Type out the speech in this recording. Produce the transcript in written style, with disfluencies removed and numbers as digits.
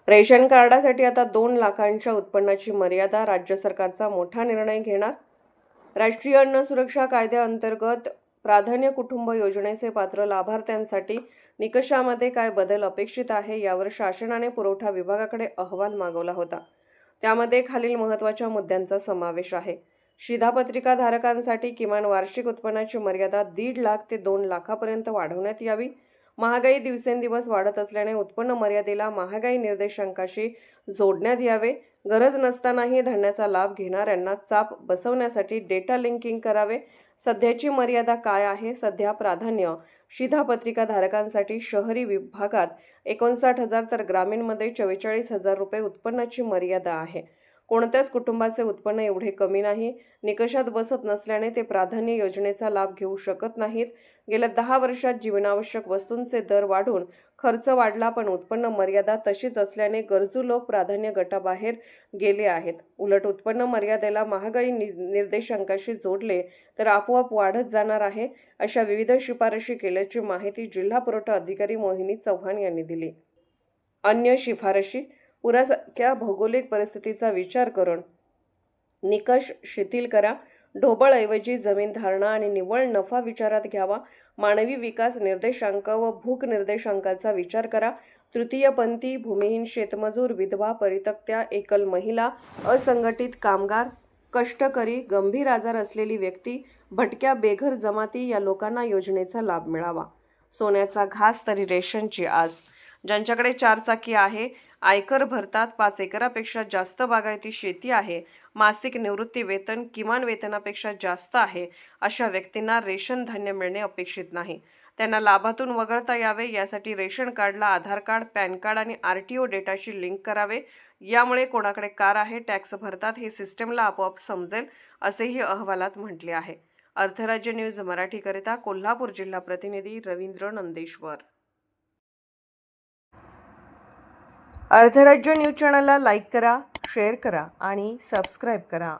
Ration कार्डासाठी आता 2 लाखांच्या उत्पन्नाची मर्यादा. राज्य सरकारचा मोठा निर्णय घेणार. राष्ट्रीय अन्न सुरक्षा कायद्याअंतर्गत प्राधान्य कुटुंब योजनेचे पात्र लाभार्थ्यांसाठी निकषामध्ये काय बदल अपेक्षित आहे यावर शासनाने पुरवठा विभागाकडे अहवाल मागवला होता. त्यामध्ये खालील महत्त्वाच्या मुद्द्यांचा समावेश आहे. शिधापत्रिका धारकांसाठी किमान वार्षिक उत्पन्नाची मर्यादा 1.5 लाख ते 2 लाखापर्यंत वाढवण्यात यावी. महागाई दिवसेंदिवस वाढत असल्याने उत्पन्न मर्यादेला महागाई निर्देशांकाशी जोडण्यात यावे. गरज नसतानाही धान्याचा लाभ घेणाऱ्यांना चाप बसवण्यासाठी डेटा लिंकिंग करावे. सध्याची मर्यादा काय आहे? सध्या प्राधान्य शिधापत्रिका धारकांसाठी शहरी विभागात 59,000 तर ग्रामीणमध्ये 44,000 रुपये उत्पन्नाची मर्यादा आहे. कोणत्याच कुटुंबाचे उत्पन्न एवढे कमी नाही. निकषात बसत नसल्याने ते प्राधान्य योजनेचा लाभ घेऊ शकत नाहीत. गेल्या 10 वर्षात जीवनावश्यक वस्तूंचे दर वाढून खर्च वाढला, पण उत्पन्न मर्यादा तशीच असल्याने गरजू लोक प्राधान्य गटाबाहेर गेले आहेत. उलट उत्पन्न मर्यादेला महागाई निर्देशांकाशी जोडले तर आपोआप वाढत जाणार आहे. अशा विविध शिफारशी केल्याची माहिती जिल्हा पुरवठा अधिकारी मोहिनी चव्हाण यांनी दिली. अन्य शिफारशी: पुरासारख्या भौगोलिक परिस्थितीचा विचार करून निकष शिथिल करा. ढोबळऐवजी जमीन धारणा आणि निव्वळ नफा विचारात घ्यावा. मानवी विकास निर्देशांक व भूक निर्देशांकाचा विचार करा. तृतीयपंथी, भूमिहीन शेतमजूर, विधवा, परित्यक्त्या, एकल महिला, असंघटित कामगार, कष्टकरी, गंभीर आजार असलेली व्यक्ती, भटक्या बेघर जमाती या लोकांना योजनेचा लाभ मिळावा. सोन्याचा घास तरी रेशनची आस. ज्यांच्याकडे 4 चाकी आहे, आयकर भरतात, 5 एकरापेक्षा जास्त बागायती शेती आहे, मासिक निवृत्ती वेतन किमान वेतनापेक्षा जास्त आहे, अशा व्यक्तींना रेशन धान्य मिळणे अपेक्षित नाही. त्यांना लाभातून वगळता यावे. यासाठी रेशन कार्डला आधार कार्ड, पॅन कार्ड आणि RTO डेटाशी लिंक करावे. यामुळे कोणाकडे कार आहे, टॅक्स भरतात हे सिस्टमला आपोआप समजेल, असेही अहवालात म्हटले आहे. अर्थराज्य न्यूज मराठीकरिता कोल्हापूर जिल्हा प्रतिनिधी रवींद्र नंदेश्वर. अर्थराज्य न्यूज चॅनलला लाईक करा, शेअर करा आणि सबस्क्राईब करा.